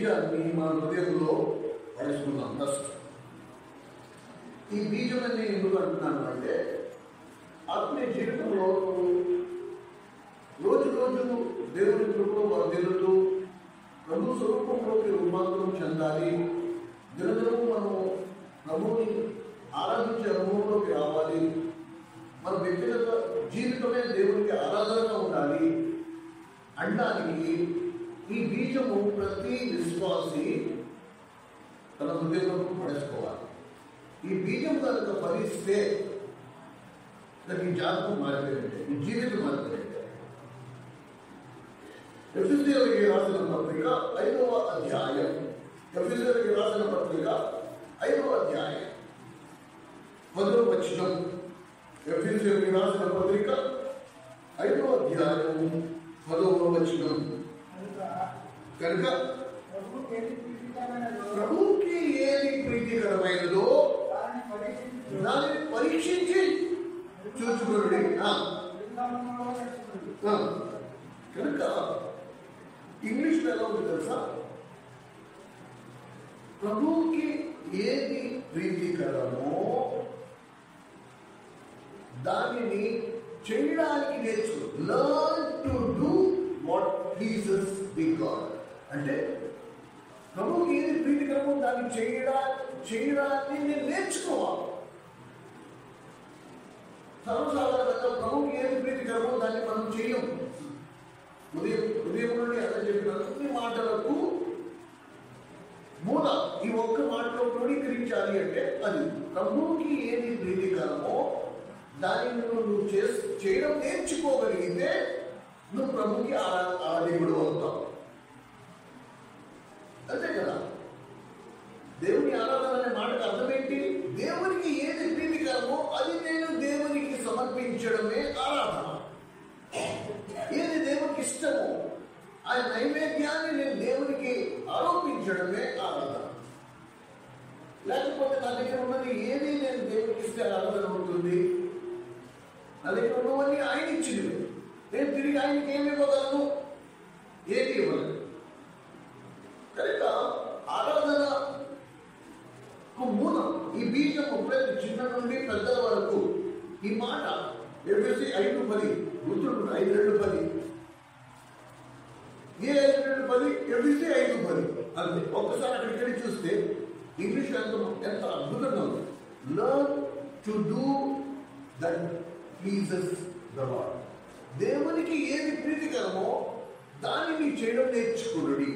బీజాన్ని మన హృదయంలో పడుచుకున్నాం. ఫస్ట్ ఈ బీజం అని ఎందుకు అంటున్నాను అంటే, ఆత్మీయ జీవితంలో రోజు రోజు దేవుని కృపలో వర్ధిల్లుతూ ప్రభు స్వరూపంలోకి రూపాంతరం చెందాలి. దినదినము మనం ప్రభువుని ఆరాధించే అనుభవంలోకి రావాలి. మన వ్యక్తిగత జీవితమే దేవునికి ఆరాధనగా ఉండాలి అనడానికి ఈ బీజము ప్రతి విశ్వాసి తన హృదయంలో పడేసుకోవాలి. ఈ బీజం కనుక ఫలిస్తే ఈ జాతకం మారిపోయింటే, ఈ జీవితం మారిపోయింటే. ఎఫెసీయులకు రాసిన పత్రిక 5వ అధ్యాయం, ఎఫెసీయులకు రాసిన పత్రిక 5వ అధ్యాయం 10వ వచనం. ఎఫెసీయులకు రాసిన పత్రిక 5వ అధ్యాయం 10వ వచనం. కనుక ప్రభువుకి ఏది ప్రీతికరమైనదో దానిని పరీక్షించి చూచుకోండి. కనుక ఇంగ్లీష్లో ఎలా ఉంది తెలుసా? ప్రభువుకి ఏది ప్రీతికరమో దానిని చేయడానికి నేర్చుకో. Learn to do what pleases the God. అంటే ప్రభువుకి ఏది ప్రీతికరమో దాన్ని చేయడాన్ని నేను నేర్చుకోవాలి. సర్వసాధారణంగా ప్రభువుకి ఏది ప్రీతికరమో దాన్ని మనం చేయము. ఉదయం నుండి అలా చెప్పిన అన్ని మాటలకు మూల ఈ ఒక్క మాటలో క్రోడీకరించాలి అంటే అది ప్రభువుకి ఏది ప్రీతికరమో దాన్ని నువ్వు చేయడం నేర్చుకోగలిగితే నువ్వు ప్రభువుకి ఆరాధకుడు అవుతావు. అంతే కదా? దేవుని ఆరాధన అనే మాటకు అర్థం ఏంటి? దేవునికి ఏది ప్రీతికరమో అది నేను దేవునికి సమర్పించడమే ఆరాధన. ఏది దేవునికి ఇష్టమో ఆ నైవేద్యాన్ని నేను దేవునికి ఆరోపించడమే ఆరాధన. లేకపోతే నా దగ్గర ఉన్నది ఏది నేను దేవునికి ఇస్తే ఆరాధన అవుతుంది? నా దగ్గర ఉన్నవన్నీ ఆయన ఇచ్చినవి, నేను తిరిగి ఆయనకి ఏమి ఇవ్వగలను? ఏది ఇవ్వలేదు. కనుక ఆరాధన మూలం ఈ బీజము ప్రతి చిన్న నుండి పెద్దల వరకు. ఈ మాట ఎఫెసీ 5:10 గుర్తుంటుంది. 5:10 ఏ 5:10 ఎఫెసీ 5:10 అంతే. ఒక్కసారి అక్కడికి చూస్తే ఇంగ్లీష్ ఎంత అద్భుతంగా ఉంది. Learn to do that pleases the lord. దేవునికి ఏది ప్రీతికరమో దానిని చేయడం నేర్చుకునుడి.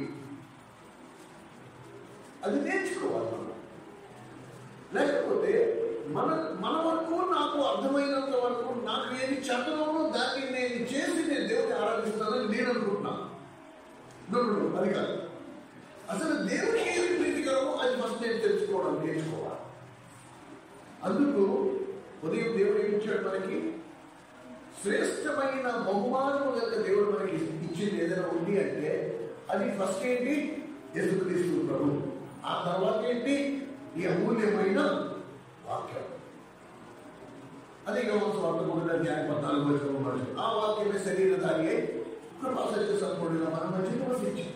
అది నేర్చుకోవాలి. లేకపోతే మన వరకు నాకు అర్థమైనంత వరకు నాకు ఏది చేతనో దాన్ని నేను చేసి నేను దేవుని ఆరాధిస్తానని నేను అనుకుంటున్నాను. అది కాదు. అసలు దేవునికి ఏది ప్రీతికరమో అది ఫస్ట్ నేను తెలుసుకోవడం నేర్చుకోవాలి. అందుకు ఉదయం దేవుడు ఏమి ఇచ్చాడు మనకి? శ్రేష్టమైన బహుమానము కనుక దేవుడు మనకి ఇచ్చింది ఏదైనా ఉంది అంటే అది ఫస్ట్ ఏంటి? యేసుక్రీస్తు ప్రభు. ఆ తర్వాత ఏంటి? ఈ అమూల్యమైన వాక్యం. అదే వార్త 14 ఆ వాక్యమే శరీరధారి అయి కృపాసత్య సంపూర్ణంగా మన మధ్య నివసించింది.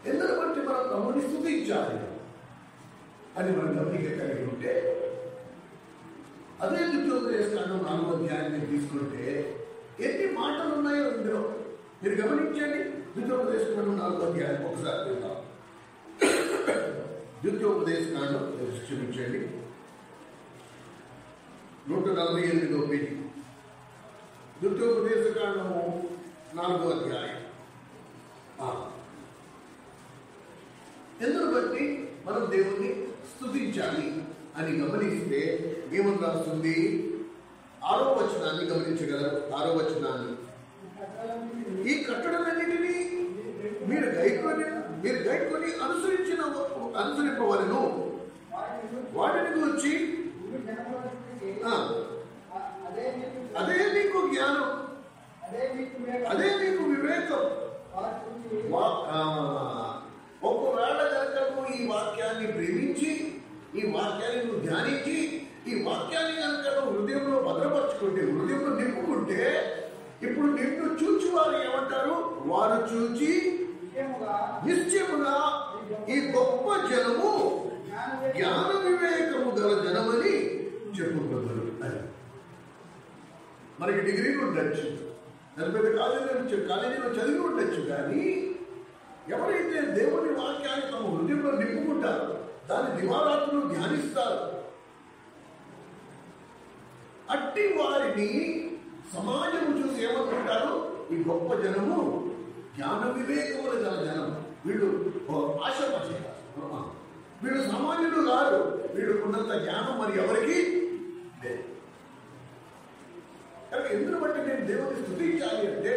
ఎందుకు బట్టి మనం ప్రభుని స్తుతించాలి అని మనం గమనిక కలిగి ఉంటే, అదే ద్వితీయోపదేశకాండం 4వ అధ్యాయాన్ని తీసుకుంటే ఎన్ని మాటలు ఉన్నాయో ఇందులో మీరు గమనించండి. ద్వితీయోపదేశకాండం 4వ అధ్యాయం ఒకసారి చూద్దాం. ద్వితీయోపదేశకాండం క్షమించండి 148వ పేజీ. ద్వితీయోపదేశకాండము 4వ అధ్యాయం. ఎందుకు బట్టి మనం దేవుణ్ణి స్తుతించాలి అని గమనిస్తే ఏమని రాస్తుంది? 6వ వచనాన్ని గమనించగలరు. 6వ వచనాన్ని, ఈ కట్టడలన్నిటినీ మీరు గైకొని అనుసరింపవలను, వాటిని గురించి అదే మీకు జ్ఞానం, అదే మీకు వివేకం. ఒకవేళ కనుక నువ్వు ఈ వాక్యాన్ని ప్రేమించి, ఈ వాక్యాన్ని నువ్వు ధ్యానించి, ఈ వాక్యాన్ని కనుక నువ్వు హృదయంలో భద్రపరచుకుంటే, హృదయంలో నింపుకుంటే, ఇప్పుడు నిన్ను చూచి వారు ఏమంటారు? వారు చూచి నిశ్చయముగా ఈ గొప్ప జనము జ్ఞాన వివేకము గల జనమని చెప్పుకుంటారు. అది మనకి డిగ్రీలు ఉండొచ్చు, పెద్ద కాలేజీలో చదివి ఉండొచ్చు, కానీ ఎవరైతే దేవుని వాక్యాన్ని తమ హృదయంలో నింపుకుంటారో, దాని దివారాత్రులు ధ్యానిస్తారు, అట్టి వారిని సమాజం చూసి ఏమనుకుంటారు? ఈ గొప్ప జనము జ్ఞాన వివేకములు గల జనం, వీళ్ళు ఆశపడి, వీళ్ళు సామాన్యుడు కాదు, వీళ్ళకున్నంత జ్ఞానం మరి ఎవరికి లేదు. ఎందుకు బట్టి నేను దేవుని స్తుతించాలి అంటే,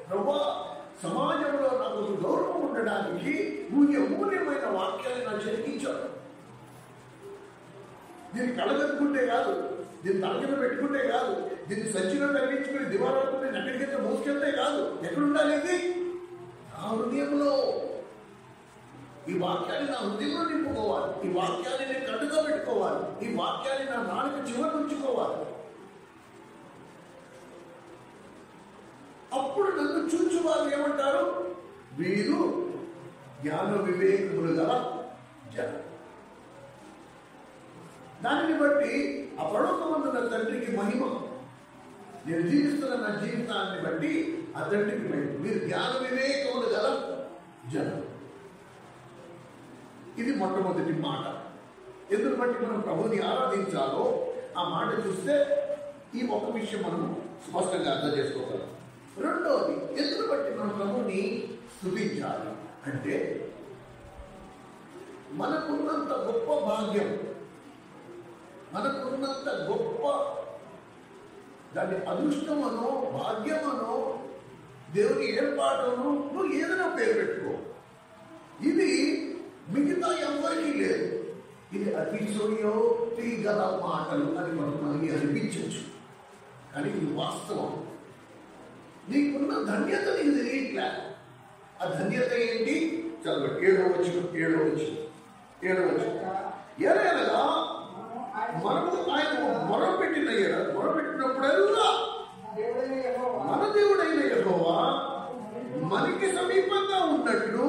ప్రభా సమాజంలో నాకు ఒక గౌరవం ఉండడానికి నువ్వు ఈ అమూల్యమైన వాక్యాన్ని నాకు చెరిగించావు. దీన్ని కళగట్టుకుంటే కాదు, దీన్ని తలకిన పెట్టుకుంటే కాదు, దీన్ని సంచిలో తగ్గించుకుని దివారాడుకుని ఎక్కడికైతే మోసుకెళ్తే కాదు. ఎక్కడుండాలి ఇది? నా హృదయంలో. ఈ వాక్యాన్ని నా హృదయంలో నింపుకోవాలి, ఈ వాక్యాన్ని నేను కట్టుగా పెట్టుకోవాలి, ఈ వాక్యాన్ని నా నాలుక చివరి ఉంచుకోవాలి. అప్పుడు నన్ను చూచు వారు ఏమంటారు? వీరు జ్ఞాన వివేకములు గల జనం. దానిని బట్టి ఆ పరలోకమందున్న తండ్రికి మహిమ. నేను జీవిస్తున్న నా జీవితాన్ని బట్టి ఆ తండ్రికి మహిమ. మీరు జ్ఞాన వివేకములు గల జనం. ఇది మొట్టమొదటి మాట. ఎందుకు బట్టి మనం ప్రభుని ఆరాధించాలో ఆ మాట చూస్తే ఈ ఒక్క విషయం మనం స్పష్టంగా అర్థం చేసుకోగలం. రెండవది, ఎందుకు బట్టి మనం ప్రభుని స్తుతించాలి అంటే, మనకున్నంత గొప్ప భాగ్యం, మనకున్నంత గొప్ప దాన్ని అదృష్టమనో భాగ్యమనో దేవుని ఏర్పాటును నువ్వు ఏదైనా పేరు పెట్టుకో, ఇది మిగతా ఎవరికి లేదు. ఇది అతిశయోక్తి గల మాటలు అని మనకి అనిపించవచ్చు, కానీ ఇది వాస్తవం. నీకున్న ధన్యత నీకు తెలియట్లే. ఆ ధన్యత ఏంటి? చదవండి, 7వ వచనం. ఎలాగా మనము ఆయన మొరపెట్టినప్పుడల్లా మన దేవుడైన యెహోవా మనకి సమీపంగా ఉన్నట్లు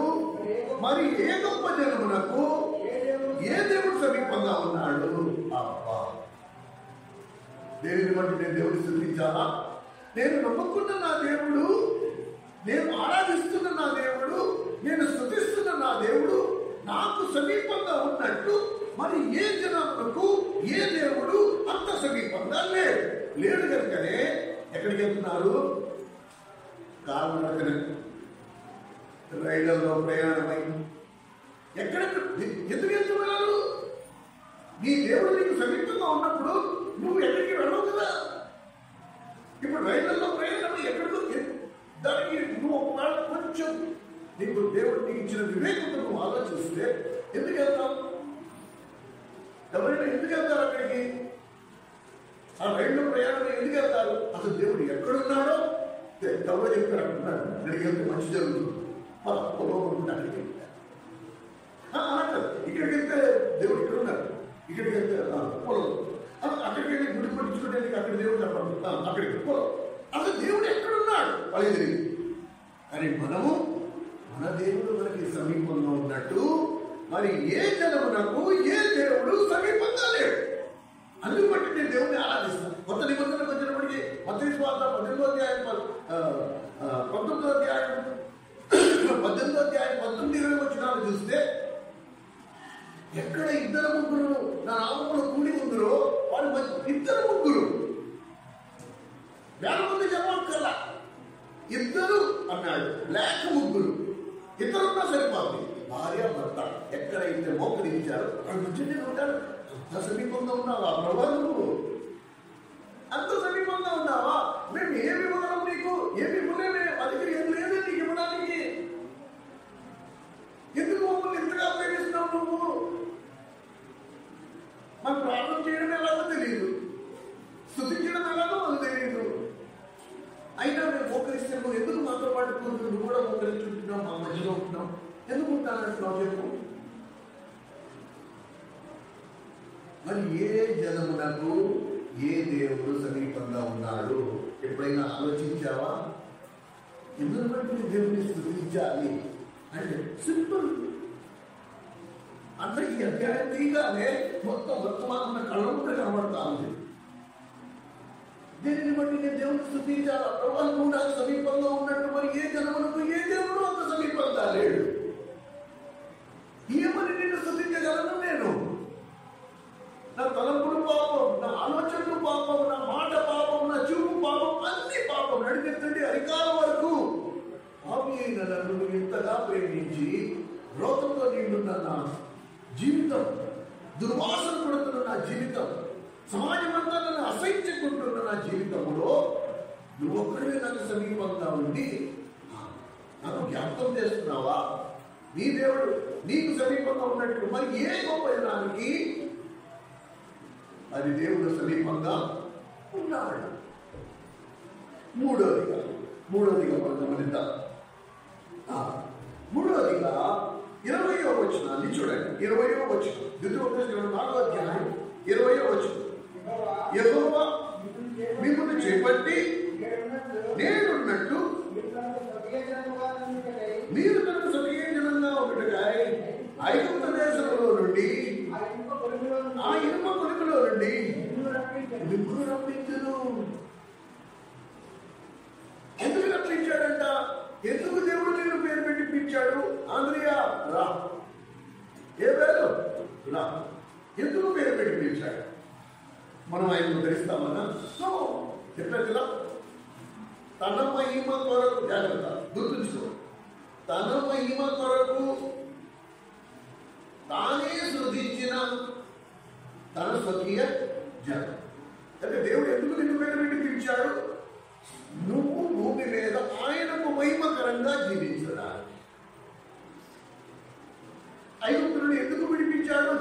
మరి ఏ గొప్ప జనమునకు ఏ దేవుడు సమీపంగా ఉన్నాడు? అబ్బా, దేవుని బట్టి నేను దేవుడిని స్తుతించాలా? నేను నమ్ముకున్న నా దేవుడు, నేను ఆరాధిస్తున్న నా దేవుడు, నేను స్తుతిస్తున్న నా దేవుడు నాకు సమీపంగా ఉన్నట్టు మరి ఏ జనములకు ఏ దేవుడు అంత సమీపంగా లేడు కనుకనే ఎక్కడికి వెళ్తున్నారు? కారణం రైళ్లలో ప్రయాణమై ఎందుకు వెళ్తున్నారు? నీ దేవుడు నీకు సమీపంగా ఉన్నప్పుడు నువ్వు ఎక్కడికి వెళ్ళవు కదా. ఇప్పుడు రైళ్లలో ప్రయాణమై ఎక్కడికో దానికి నువ్వు ఒకవేళ కొంచెం నీకు దేవుడు నీకు ఇచ్చిన వివేకంతో నువ్వు ఆలోచిస్తే ఎందుకు వెళ్తావు? ఎవరైనా ఎందుకు వెళ్తారు అక్కడికి? ఆ రైల్లో ప్రయాణం ఎందుకు వెళ్తారు? అసలు దేవుడు ఎక్కడున్నాడో ఎవరో చెప్తారు, అంటున్నాడు అక్కడికి వెళ్తే మంచి జరుగుతుంది, అక్కడికి వెళ్తారు. ఇక్కడికి వెళ్తే దేవుడు ఇక్కడ ఉన్నారు, ఇక్కడికి వెళ్తే పొలం, అక్కడికి వెళ్ళి గుడి పట్టించుకోవడానికి అక్కడ దేవుడు చెప్పండి, అక్కడికి పొలం. అసలు దేవుడు ఎక్కడున్నాడు వాళ్ళకి తెలియదు. కానీ మనము మన దేవుడు మనకి సమీపంగా ఉన్నట్టు మరి ఏ జనమునకు ఏ దేవుడు సమీపంగా లేడు. అందుకు బట్టి నేను దేవుడిని ఆరాధిస్తాను. కొత్త నిబంధనకు వచ్చినప్పటికీ మత్తయి సువార్త 18వ అధ్యాయం 19 వచనాలు చూస్తే ఎక్కడ 2-3 నా నామములో కూడి ఉందరో వారి 2-3 వేల మంది చెప్పక్కర్లా, 2 అన్నాడు, లేక 3 ఇద్దరున్నా సరిపోతుంది. భార్య భర్త ఎక్కడైతే మోకరించారో అక్కడ నుంచి నేను ఉంటాను. అంత సమీపంగా ఉన్నావా ప్రభా? నువ్వు అంత సమీపంగా ఉన్నావా? మేము ఏమి ఇవ్వగలం నీకు? ఏమి ఇవ్వలేమే, అది ఏం లేదు నీకు ఇవ్వడానికి. ఎందుకు మమ్మల్ని ఇంతగా ప్రేమిస్తున్నావు నువ్వు? మాకు ప్రార్థన చేయడం ఎలాగో తెలియదు, స్తుతించడం ఎలాగో మాకు తెలియదు. అయినా మేము మోకరిస్తే నువ్వు ఎందుకు మాతో పాటు కూర్చుని నువ్వు కూడా మోకరించుకుంటున్నావు, మా మధ్యలో ఉంటున్నావు, ఎందుకు ఉంటానంటున్నావు చెప్పు? మరి ఏ జనమునకు ఏ దేవుడు సమీపంగా ఉన్నాడు ఎప్పుడైనా ఆలోచించావా? ఎందుకు బట్టి దేవుని స్తుతించాలి? అంటే సింపుల్. అంటే ఈ అధ్యాయం తీయగానే మొత్తం వర్తమానం కళ్ళ ముందు కనబడతా ఉంది. దీనిని బట్టి నేను దేవుని స్తుతించాలా? ప్రభువా, నువ్వు నాకు సమీపంగా ఉన్నట్టు మరి ఏ జనములకు ఏ దేవుడు అంత సమీపంగా లేడు. ఏమని నిన్ను స్తుతించగలను నేను? నా తలంపుడు పాపం, నా ఆలోచనలు పాపం, నా మాట పాపం, నా చూపు పాపం, అన్ని పాపం. నడిపెత్తండి అధికార వరకు ఆమె అయిన నన్ను ఇంతగా ప్రేమించి రోగంతో నిండున్న నా జీవితం, దుర్వాసన పడుతున్న నా జీవితం, సమాజం అంతా నన్ను అసహించుకుంటున్న నా జీవితంలో నువ్వు ఒక్కడే నాకు సమీపంగా ఉండి నాకు జ్ఞాపకం చేస్తున్నావా? నీ దేవుడు నీకు సమీపంగా ఉన్నట్టు మరి ఏ గొప్ప జనానికి అది దేవుడు సమీపంగా ఉన్నాడు. మూడోదిగా మనం గమనిద్దాం. మూడోదిగా 20వ వచనాన్ని చూడండి. 20వ వచనం, ద్వితీయోపదేశకాండం 4వ అధ్యాయం 20వ వచనం. యెహోవా మిమ్మును చేపట్టి నేనున్నట్టు మీరు తనకు స్వకీయంగా ఉండటకై ఐగుప్తు దేశంలో నుండి ఆ ఇనుప కొలుకులో నుండి మిమ్మును రప్పించును. ఎందుకు రప్పించాడంట? ఎందుకు దేవుడు నేను పేరు పెట్టి పిలిచాడు? ఆంద్రియా రా, ఏ పేరు రా, ఎందుకు పేరు పెట్టి పిలిచాడు? మనం ఆయన ధరిస్తామన్నా? చెప్పారు కదా, తన మహిమ కొరకు, జాగ్రత్త గుర్తుంచుకో, తన మహిమ కొరకు తానే సృజించిన తన స్వకీయ జనం. అంటే దేవుడు ఎందుకు నిన్ను పేరు పెట్టి పిలిచాడు? నువ్వు భూమి మీద ఆయనకు మహిమకరంగా జీవించడానికి. ఐగుప్తులను ఎందుకు విడిపించాడు?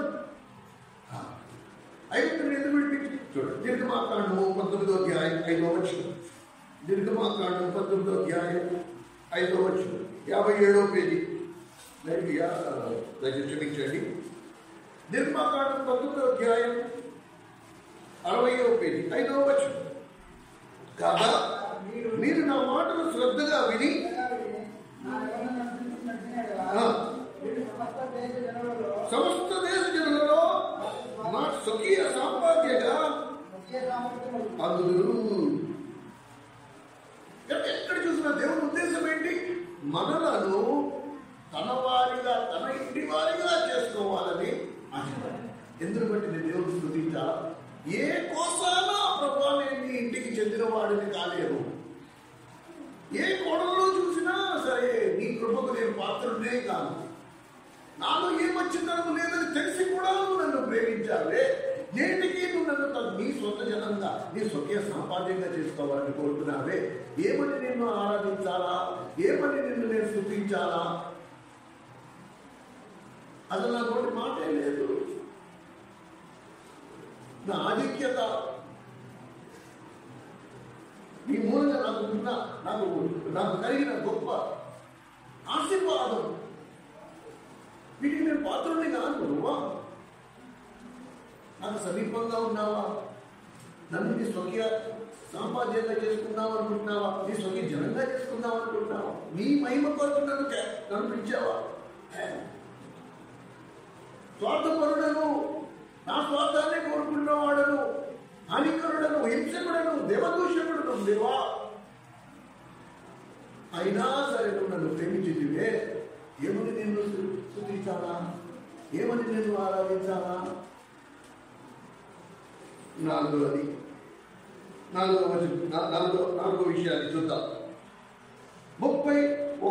ఐగుప్తులను ఎందుకు విడిపించాడు? చూడండి, నిర్గమాకాండము 19వ అధ్యాయం 5వ వచనం. నిర్గమాకాండం 19వ అధ్యాయం 5వ వచనం, 57వ పేజీ. దయచేసి క్షమించండి. నిర్గమాకాండం 19వ అధ్యాయం 60వ పేజీ 5వ వచనం. కాగా మీరు నా మాటను శ్రద్ధగా విని సమస్త దేశ జనులలో నా స్వకీయ సాంపాద్యంగా అందురు. ఎక్కడ చూసిన దేవుని ఉద్దేశం ఏంటి? మనలను తన వారిగా, తన ఇంటి వారిగా చేసుకోవాలని ఆశపడి. ఎందుకు బట్టి నేను దేవుని స్తుతించాలా? ఏ కోసానా ప్రభా నేను నీ ఇంటికి చెందిన వాడిని కాలేను. ఏ కోణంలో చూసినా సరే నీ కృపకు నేను పాత్రుడే కాను. నాలో ఏ మంచితనం లేదని తెలిసి కూడా నువ్వు నన్ను ప్రేమించావే. నేటికి నువ్వు నన్ను నీ సొంత జనంగా, నీ స్వకీయ సంపాద్యంగా చేసుకోవాలని కోరుకున్నావే. ఏమని నిన్ను ఆరాధించాలా? ఏమని నిన్ను నేను స్తుతించాలా? అసలు నా నోటి మాటే లేదు. నా ఆధిక్యత, నీ మూలంగా నాకు కలిగిన గొప్ప ఆశీర్వాదం, వీటికి నేను పాత్రుడిని కాను. నువ్వా నాకు సమీపంగా ఉన్నావా? నన్ను నీ స్వకీయ సాంపాద్యంగా చేసుకున్నావు అనుకుంటున్నావా? నీ స్వకీయ జనంగా చేసుకున్నావు అనుకుంటున్నావా? నీ మహిమ కొరకు నన్ను పిలిచావా? స్వార్థపరుడను, నా స్వార్థాన్ని కోరుకున్నవాడను, హానికరుడను, హింసకుడను, దేవదూషకుడను దేవా. అయినా సరే నువ్వు నన్ను ప్రేమించితివే. ఏమని నిన్ను స్తుతించాలా? ఏమని నిన్ను ఆరాధించాలా? నాలుగో విషయాన్ని చూద్దాం. 31వ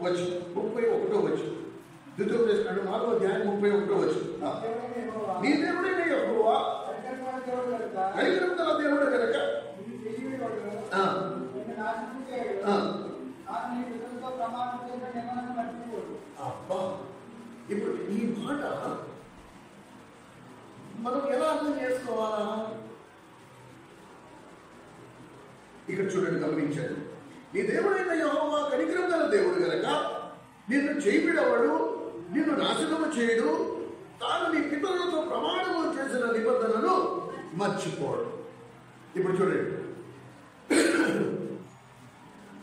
వచనం, ద్వితీయోపదేశకాండం 4వ అధ్యాయం 31వ వచనం. నీ దేవుడైన యెహోవా కనికరం గల దేవుడు కనుక ఇప్పుడు ఈ మాట మనం ఎలా అర్థం చేసుకోవాలా? ఇక్కడ చూడండి, గమనించండి. నీ దేవుడైన యెహోవా కనికరం గల దేవుడు కనుక నిన్ను చేయబిడవడు, నిన్ను నాశనము చేయడు, తాను నీ పితరులతో ప్రమాణము చేసిన నిబంధనను మర్చిపోడు. ఇప్పుడు చూడండి,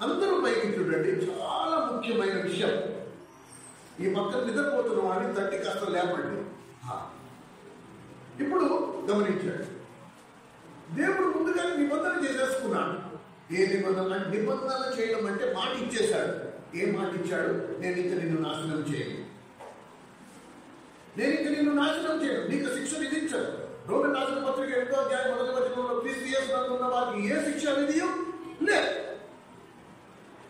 అందరూ పైకి చూడండి, చాలా ముఖ్యమైన విషయం. ఈ పక్కన నిద్రపోతున్న వాడిని తట్టి కాస్త లేపండి. ఇప్పుడు గమనించాడు, దేవుడు ముందుగానే నిబంధన చేసేసుకున్నాడు. ఏ నిబంధన? నిబంధన చేయడం అంటే మాట ఇచ్చేశాడు. ఏ మాట ఇచ్చాడు? నేను ఇంక నిన్ను నాశనం చేయను, నేను ఇంక నిన్ను నాశనం చేయను, నీకు శిక్ష విధించాడు. రోమన్ రాసిన పత్రిక 8వ అధ్యాయం 1వ వచనంలో క్రీస్తు యేసునందు ఉన్న వారికి ఏ శిక్ష విధియు లేదు.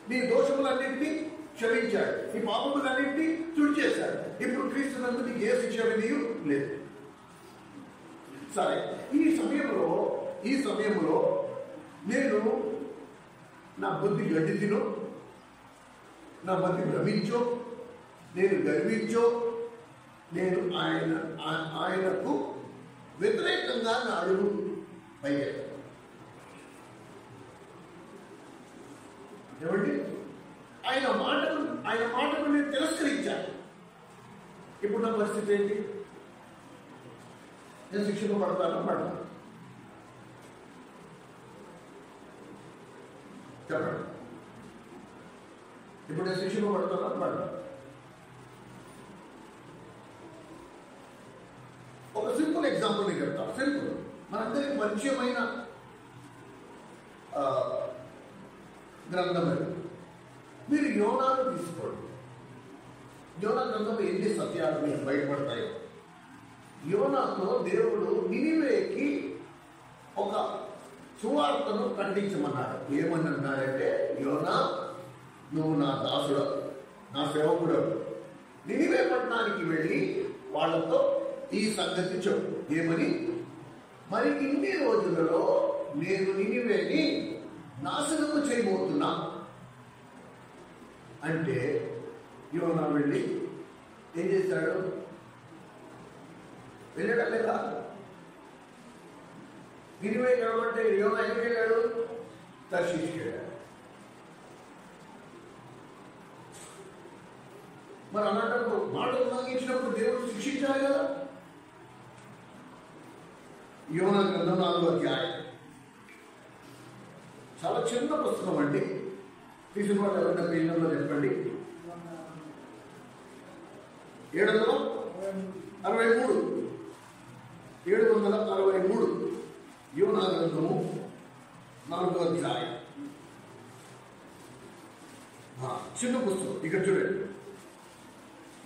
నీ దోషములన్నింటినీ క్షమించాడు, నీ పాపములన్నింటినీ తుడిచేశాడు. ఇప్పుడు క్రీస్తునందు నీకు ఏ శిక్ష విధియు లేదు. సరే, ఈ సమయంలో నేను నా బుద్ధి గడ్డి తినో, నా బుద్ధి భ్రమించో, నేను గర్వించో, నేను ఆయనకు వ్యతిరేకంగా నా అడుగు పైకెత్తాను. ఏమండి? ఆయన మాటను నేను తిరస్కరించాను. ఇప్పుడు నా పరిస్థితి ఏంటి? నేను శిక్షణ పడతాను. చెప్పండి, ఇప్పుడు నేను శిక్షణ పడతాను. ఒక సింపుల్ ఎగ్జాంపుల్ నేను చెప్తాను. సింపుల్, మనందరికి పరిచయమైన గ్రంథం అది. మీరు యోనాను తీసుకోండి. యోనా గ్రంథంలో ఎన్ని సత్యాలు మీకు బయటపడతాయో. యోనాతో దేవుడు నినివేకి ఒక సువార్తను ఖండించమన్నాడు. ఏమని అన్నాడంటే, యోనా, నువ్వు నా దాసుడు, నా సేవకుడు, నినివే పట్టణానికి వెళ్ళి వాళ్ళతో ఈ సంగతి చెప్పు. ఏమని? మరి ఇన్ని రోజులలో నేను నినివేని నాశనము చేయబోతున్నా అంటే, యోనా వెళ్ళి ఏం చేశాడు? వెళ్ళడం లేదా? నినివే కాబట్టి యోనా ఎక్కడికి వెళ్ళాడు? తర్షీషుకి వెళ్ళాడు. మరి అన్నట్టు మాట ఉల్లంఘించినప్పుడు దేవుడు శిక్షించాలి కదా. యోనా గ్రంథం 4వ అధ్యాయం, చాలా చిన్న పుస్తకం అండి. తీసిన వాళ్ళు ఎవరైనా పేజీలో చెప్పండి. 763 యోనా గ్రంథము 4వ అధ్యాయం, చిన్న పుస్తకం. ఇక్కడ చూడండి,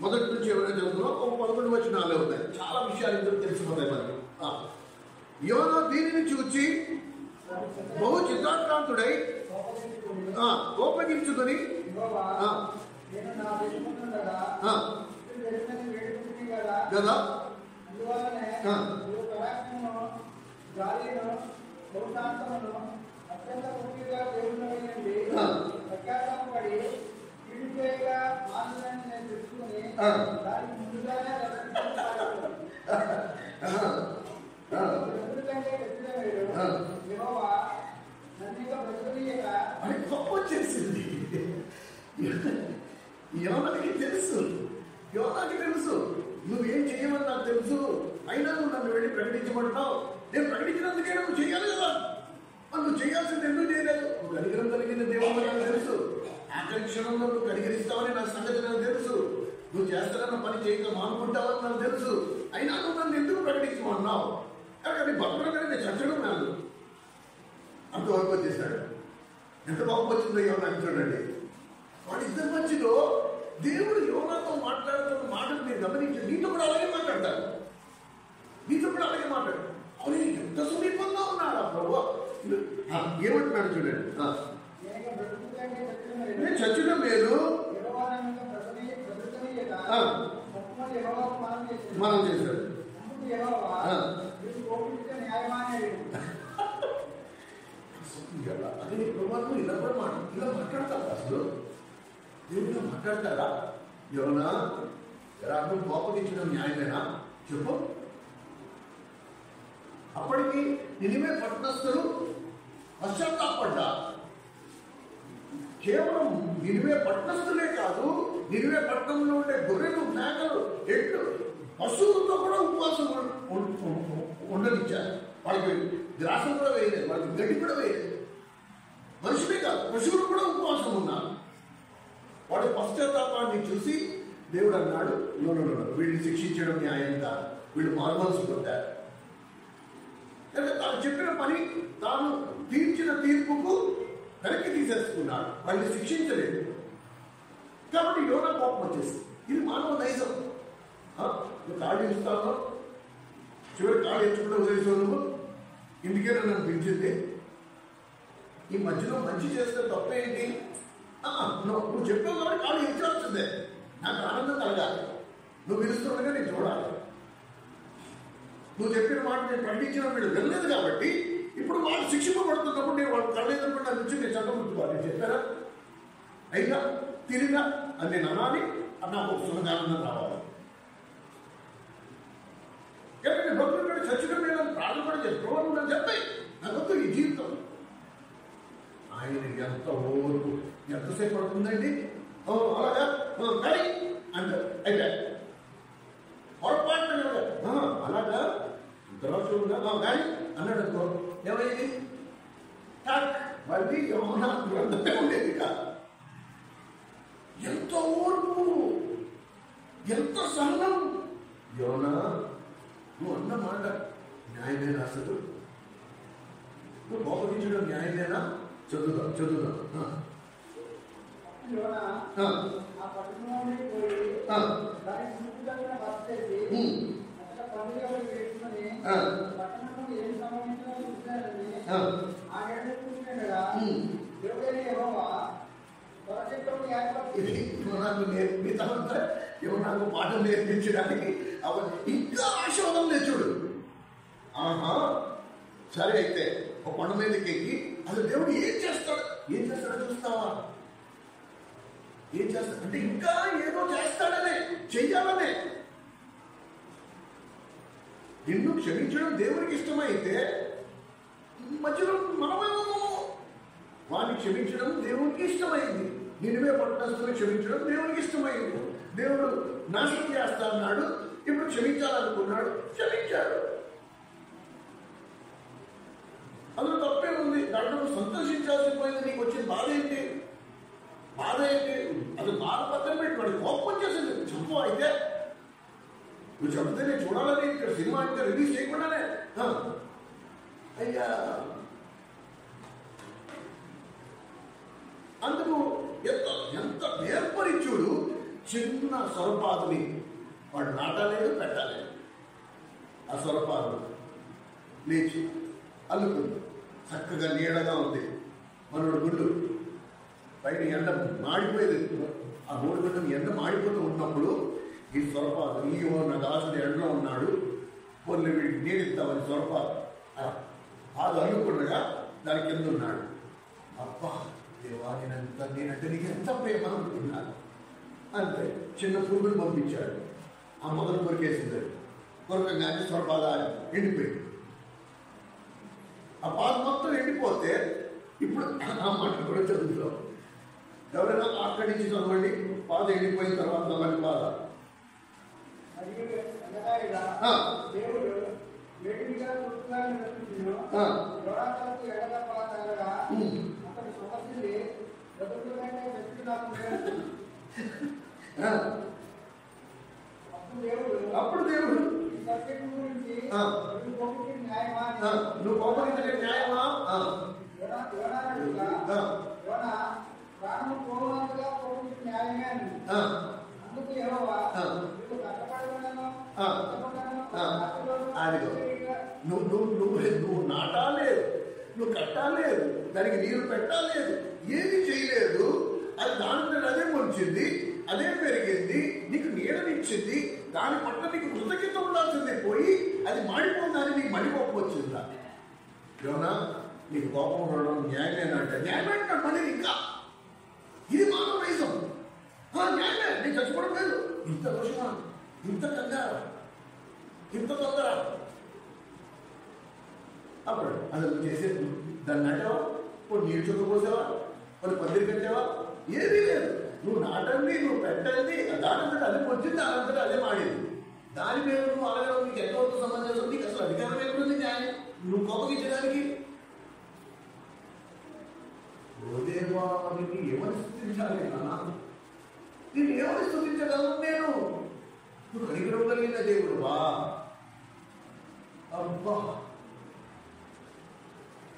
మొదటి నుంచి ఎవరైనా చదువుతున్నా ఒక 11 వచనాలే ఉన్నాయి. చాలా విషయాలు ఇందులో తెలిసిపోతాయి మనకి. యోనా దీనిని చూచి బహు చిత్తాక్రాంతుడై కోపగించుకొని కదా అని గొప్ప వచ్చేసింది. యోనాకి తెలుసు నువ్వేం చేయమని నాకు తెలుసు, అయినా నువ్వు నన్ను వెళ్ళి ప్రకటించమంటావు. నేను ప్రకటించినందుకే నువ్వు చేయాలి కదా. నువ్వు చేయాల్సింది ఎందుకు చేయలేదు? నువ్వు కనికరం కలిగిన దేవుడు నాకు తెలుసు. ఆఖరి క్షణంలో నువ్వు కనికరిస్తావని నాకు సంగతి నాకు తెలుసు. నువ్వు చేస్తానన్న పని చేయక మానుకుంటావని నాకు తెలుసు. అయినా నువ్వు నన్ను ఎందుకు ప్రకటించమన్నావు? కానీ భక్తులనే నేను చచ్చడం నాకు అంతవరకు వచ్చేసాడు. ఎంత బాగు వచ్చిందో యోనాకి చూడండి. వాడిద్దరి మధ్యలో దేవుడు యోనాతో మాట్లాడుతున్న మాటలు మీరు గమనించి నీతో కూడా అలాగే మాట్లాడతారు. అవును, ఎంత సమీపంగా ఉన్నాడు ఆ ప్రభు. ఏమంటున్నాడు చూడండి, నేను చచ్చడం లేదు, మనం చేశాడు. అదే ప్రభావం ఇలా మాట్లాడతారా? అసలు దేవుడితో మాట్లాడతారా? యోనా, రాత్రి కోపగించడం న్యాయమేనా చెప్పు. అప్పటికి నినివే పట్టణస్థులు పశ్చాత్తాపడ్డా. కేవలం నినివే పట్టణస్థులే కాదు, నినివే పట్టణంలో ఉండే గొర్రెలు, మేకలు, ఎట్లు, పశువులతో కూడా ఉపవాసం ఉండనిచ్చారు. వాళ్ళకి గ్రాసం కూడా వేయలేదు, వాళ్ళకి గడ్డి కూడా వేయలేదు. మనుషులే కాదు, పశువులు కూడా ఉపవాసం ఉన్నారు. వాడి పశ్చాత్తాపాన్ని చూసి దేవుడు అన్నాడు, వీడిని శిక్షించడం న్యాయం కాదు, వీళ్ళు మారుమనసు పొందారు. తాను చెప్పిన పని, తాను తీర్చిన తీర్పుకు వెనక్కి తీసేసుకున్నాడు, వాళ్ళని శిక్షించలేదు. కాబట్టి యోనా కోపం వచ్చేసి, ఇది మానవ నైజం. నువ్వు కాళ్ళు ఇస్తాను, చివరి కాళ్ళు ఎంచుకుంటే వదిలేసావు, నువ్వు ఇందుకే నన్ను పిలిచింది. ఈ మధ్యలో మంచి చేస్తే తప్పేంటి? నువ్వు చెప్పావు కాబట్టి కాళ్ళు ఎంచాల్సిందే, నాకు ఆనందం కలగాలి. నువ్వు పిలుస్తుండగా నేను చూడాలి. నువ్వు చెప్పిన మాట నేను పండించిన వీళ్ళు వెళ్ళలేదు కాబట్టి ఇప్పుడు వాళ్ళు శిక్షింపబడుతున్నప్పుడు నేను వాళ్ళు కళ్ళేదన్నప్పుడు నా నుంచి నేను చదవబుద్దుకోవాలి. చెప్పారా? అయినా తిరిగా అని నేను అనాలి, నాకు ఒక సుఖానందం రావాలి. ఎందుకంటే భక్తులు చచ్చిన మీద ప్రాణం కూడా చెప్పి చెప్పాయి, నాకు ఈ జీవితం. ఆయన ఎంత ఓర్పు, ఎంతసేపు పడుతుందండి? అలాగా కానీ అంటారు. అయితే పొరపాటు అలాగా దోషంగా కానీ అన్నాడు అనుకో, ఏమైంది? మళ్ళీ ఏమన్నా గ్రంథమే ఉండేది కాదు. ఎంత ఓర్పు, ఎంత సహనం. యోనా, నువ్వు అన్న మాట న్యాయమేనా? అసలు నువ్వు కోపగించడం న్యాయమేనా? చదువుదాం. నాకు పాఠం నేర్పించడానికి ఇంకా ఆశోదం తెచ్చుడు. సరే, అయితే ఒక కొండ మీదకి ఎక్కి అసలు దేవుడు ఏం చేస్తాడో చూస్తావా? ఏం చేస్తాడు అంటే ఇంకా ఏదో చేస్తాడనే, చెయ్యాలనే. నిన్ను క్షమించడం దేవునికి ఇష్టమైతే మధ్యలో మనమేమో వాడిని క్షమించడం దేవునికి ఇష్టమైంది. నిన్నవే పట్టణస్తుని క్షమించడం దేవునికి ఇష్టమైంది. దేవుడు నాశనం చేస్తా అన్నాడు, ఇప్పుడు క్షమించాలనుకున్నాడు, క్షమించాడు. అందులో తప్పే ఉంది. దాంట్లో సంతోషించాల్సి పోయింది. నీకు వచ్చిన బాధ ఏంటి? అది బాధ పక్కన పెట్టుకోండి. కోపం వచ్చేసింది. చెప్పు అయితే నువ్వు చెప్తే నేను చూడాలని ఇక్కడ సినిమా అంటే రిలీజ్ చేయకుండానే అయ్యా. అందుకు ఎంత నేర్పరిచుడు. చిన్న సొరపాదుని వాడు నాటలేదు, పెట్టలేదు. ఆ సొరపాదు లేచి అల్లుకుంది, చక్కగా నీడగా ఉంది. మనోడు గుండు పైన ఎండ మాడిపోయేది. ఆ మూడుగుండం ఎండ మాడిపోతూ ఉన్నప్పుడు ఈ సొరపాదు నా దాసుడు ఎండలో ఉన్నాడు, కొన్ని వీడికి నీడిస్తామని సొరపాదు పాదు అల్లుకుండగా దాని కింద ఉన్నాడు. అబ్బా దేవా, నేనంటే నీకు ఎంత ప్రేమ అనుకున్నాను. అంతే, చిన్న పురుగులు పంపించాడు. ఆ మొదలు కొరికేసింది. కొరకగానే సొరపాద ఎండిపోయింది. ఆ పాద మొత్తం ఎండిపోతే ఇప్పుడు ఆ మాట కూడా చదువుతాం. ఎవరైనా అక్కడి నుంచి చదవండి. పాద ఎండిపోయిన తర్వాత మళ్ళీ పాద అప్పుడు దేవుడు నువ్వు కోపగించే న్యాయమా? నువ్వు నాటాలేదు, నువ్వు కట్టాలేదు, దానికి నీరు పెట్టాలేదు, ఏది చేయలేదు. అది దాని అదే మొలిచింది, అదే పెరిగింది, నీకు నీడనిచ్చింది. దాని పట్ల నీకు కృతజ్ఞత ఉండాల్సిందే పోయి అది మాడిపోతుందని నీకు మళ్ళీ కోపం వచ్చిందా? యోనా, నీకు కోపం ఉండడం న్యాయమేనంటే న్యాయమేంటాడు మళ్ళీ. ఇంకా ఇది మానవ నైజం. న్యాయమే, నేను చచ్చిపోవడం లేదు. ఇంత దోషమా, ఇంత కంగారు, ఇంత తొందర. అప్పుడు అసలు చేసేది దాన్ని నాటావా? కొన్ని నీరు చుట్టపోసావా? కొన్ని పందిరి కట్టావా? ఏదీ లేదు. నువ్వు నాటండి, నువ్వు పెట్టండి, దానంతట అదే వచ్చింది, దానంతట అదే మాడింది. దాని మీద నువ్వు అడగడం నీకు ఎంతవరకు సంబంధం? నీకు అసలు అధికారం ఎక్కడుంది న్యాయం నువ్వు కోపగించడానికి? ఓ దేవా, నీకు ఏమని స్థితించాలి? నేను ఏమని స్తుతించగలను? నేను నువ్వు కనికరం కలిగిన దేవుడు వా. అబ్బా,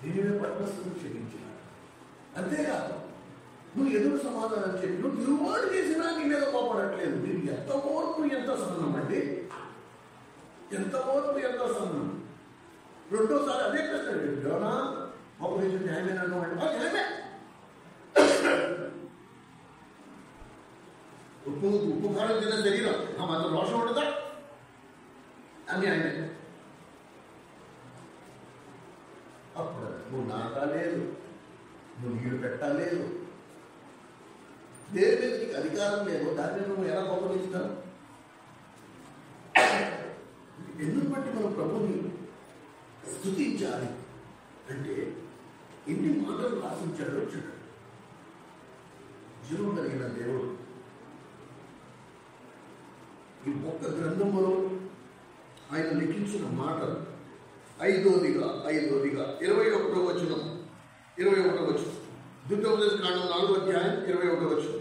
నేను పట్టణస్థులు క్షమించినాడు. అంతేకాదు, నువ్వు ఎదురు సమాధానం చెప్పి నువ్వు తిరుగుబాటు చేసినా నీ మీద కోపడట్లేదు. నేను ఎంత ఓర్పు, ఎంత సహనం అండి, ఎంత ఓర్పు, ఎంత సహనం. రెండోసారి అదే ప్రశ్న అడిగానా, ఆపరేషన్ న్యాయమేనా అంటే న్యాయమే. ఉప్పు కారం తిన్న శరీరం మాత్రం రోషం ఉండదా అని ఆయనే. అప్పుడు నువ్వు నాటాలేదు, నువ్వు నీరు పెట్టలేదు, దేని మీద నీకు అధికారం లేదు, దాన్ని నువ్వు ఎలా గౌరవిస్తావు? ఎందుకు బట్టి మనం ప్రభుని స్తుతించాలి అంటే ఎన్ని మాటలు రాసించాడో చూడండి. జీవం కలిగిన దేవుడు ఈ ఒక్క గ్రంథములో ఆయన లిఖించిన మాటలు 5వ 21వ వచనం, 21వ వచనం, ద్వితీయోపదేశ కాండం 4వ అధ్యాయం 21వ వచనం.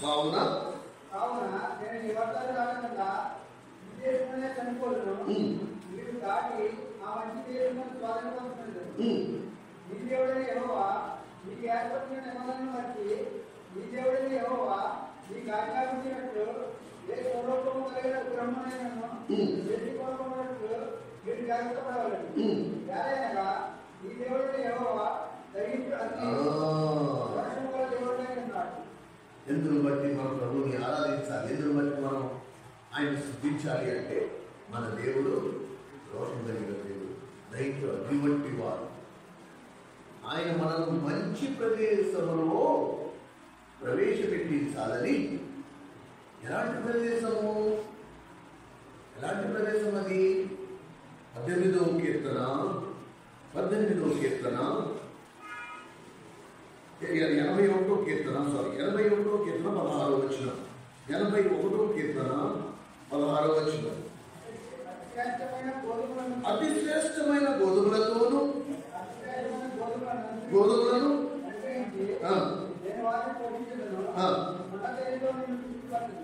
కావున నేను ఈ వర్షాలు రాకుండా ఈ దేశంలోనే చనిపోదును, మీరు దాటి ఆ మంచి దేశంలో స్వాధీనపరుచుకుంటారు. ఈ దేవుడైన యెహోవా మీకు ఏర్పడిన నిబంధనను బట్టి, ఈ దేవుడైన యెహోవా మీకు ఆజ్ఞాపించినట్లు ఏ స్వరూపము కలిగిన బ్రహ్మణ్యను చేసిపోవనట్లు మీరు జాగ్రత్త పడవలెను. ఏలయనగా ఈ దేవుడైన యెహోవా దయించు అతి వర్షము గల దేవుడై ఉన్నాడు. ఎందును బట్టి మనం ప్రభుని ఆరాధించాలి, ఎందును బట్టి మనం ఆయన స్తుతించాలి అంటే మన దేవుడు రోషం కలిగిన దేవుడు, దైత్య అగ్నివంటి వారు. ఆయన మనల్ని మంచి ప్రదేశంలో ప్రవేశపెట్టించాలని. ఎలాంటి ప్రదేశము? ఎలాంటి ప్రదేశం అది? 18వ కీర్తన 81వ కీర్తన 81వ కీర్తన 16వ వచనం. 81వ కీర్తన 16వ వచనం. అతి శ్రేష్టమైన గోధుమలతోను గోధుమలను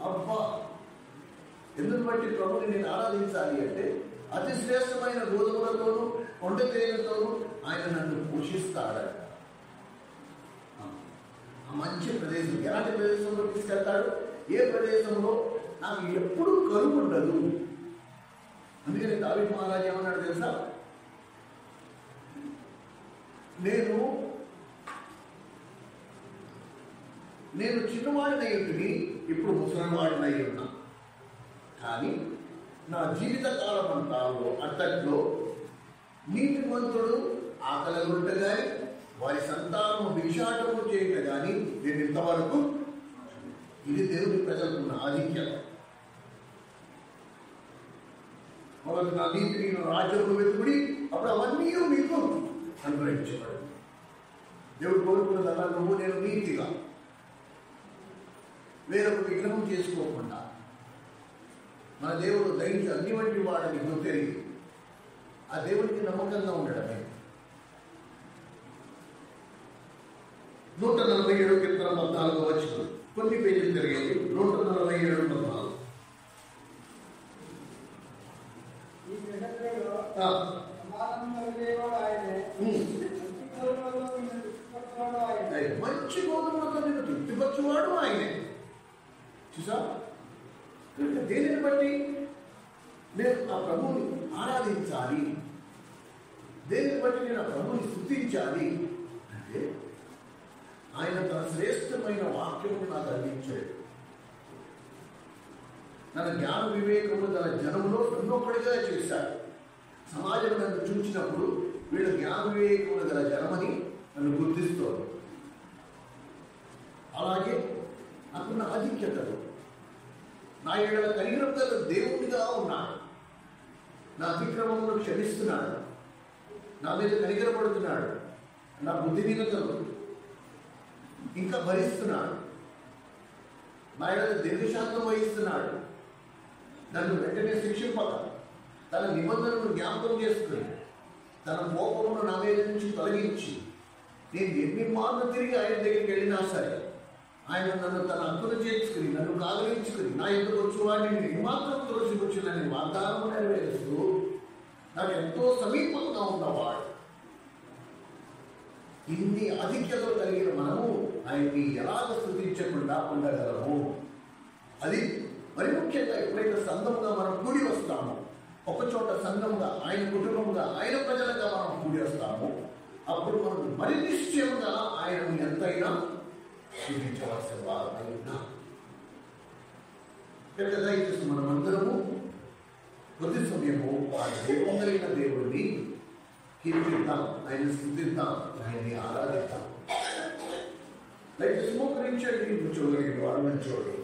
అబ్బా, ఎందుకు బట్టి ప్రభుని నేను ఆరాధించాలి అంటే అతి శ్రేష్టమైన గోధుమలతోను కొండ తేనెతోను ఆయన నన్ను పోషిస్తాడట. ఆ మంచి ప్రదేశం, ఎలాంటి ప్రదేశంలో తీసుకెళ్తాడు? ఏ ప్రదేశంలో నాకు ఎప్పుడు కరువు ఉండదు. అందుకని దావీదు మహారాజు ఏమన్నాడు తెలుసా? నేను చిన్నవాడినై ఉంటుని, ఇప్పుడు ముసలివాడినై ఉన్నా, కానీ నా జీవిత కాలం అంతట్లో నీతిమంతుడు ఆకలిగుంట కానీ వారి సంతానము భిక్షాటము చేయట కానీ నేను ఇంతవరకు. ఇది దేవుని ప్రజలకు ఆధిక్యం. మొదటి నా నీతిని రాజ్యము వెతుకుడి, అప్పుడు అవన్నీ మీకు అనుగ్రహించబడు. దేవుడు కోరుకున్నదల్లా నువ్వు నేను నీతిగా వేరొక విగ్రహం చేసుకోకుండా మన దేవుడు దయించి అన్ని వంటి వాడని నువ్వు తెలియ ఆ దేవుడికి నమ్మకంగా ఉండడమే. 147 కీర్తన 14వ వచనం. కొన్ని పేజీలు తిరిగేది. 147:14. మంచి గోధుమలతో నేను తృప్తిపరచువాడు ఆయనే. చూసా, దేనిని బట్టి నేను ఆ ప్రభుని ఆరాధించాలి, దేనిని బట్టి నేను ఆ ప్రభుని స్తుతించాలి అంటే ఆయన తన శ్రేష్టమైన వాక్యము నాకు అందించాడు. తన జ్ఞాన వివేకము తన జనములో ఎన్నొక్కడిగా చేశాడు. సమాజం నన్ను చూసినప్పుడు వీళ్ళ జ్ఞాన వివేకములు గల జనమని నన్ను గుర్తిస్తోంది. అలాగే నాకున్న ఆధిక్యతలు నా ఏళ్ళ కనికరం గల దేవుడిగా ఉన్నాడు. నా అతిక్రమమును క్షమిస్తున్నాడు, నా మీద కనికరపడుతున్నాడు, నా బుద్ధిహీనతలు ఇంకా భరిస్తున్నాడు. నా యొక్క దీర్ఘశాంతం వహిస్తున్నాడు. నన్ను వెంటనే శిక్షింపక తన నిబంధనను జ్ఞాపకం చేసుకుని తన కోపమును నా మీద నుంచి తొలగించి నేను ఎన్ని మార్లు తిరిగి ఆయన దగ్గరికి వెళ్ళినా సరే ఆయన నన్ను తన హక్కును చేర్చుకుని నన్ను కాగలించుకుని నా ఎందుకు వచ్చేవాడిని నేను ఏమాత్రం త్రోసిపుచ్చిందని వాగ్దానము నెరవేరుస్తూ నాకు ఎంతో సమీపంగా ఉన్నవాడు. ఇన్ని ఆధిక్యతలు కలిగిన మనము ఆయన్ని ఎలాగ స్తుతించకుండా ఉండగలము? అది మరి ముఖ్యంగా ఎప్పుడైతే సంఘముగా మనం కూడి వస్తామో, ఒకచోట సంఘముగా ఆయన కుటుంబంగా ఆయన ప్రజలుగా మనం కూడి వస్తాము, అప్పుడు మనం మరి నిశ్చయంగా ఆయనను ఎంతైనా స్తుతించవలసిన వారమై ఉన్నాం. దయచేసి మనమందరము కొద్ది సమయము ఆ దేవుడైన దేవుడిని కీర్తిద్దాం, ఆయన స్తుతిద్దాం, ఆయన్ని ఆరాధిద్దాం. దయచేసి మోకరించండి, కూర్చోగలిగిన వారు నుంచోండి.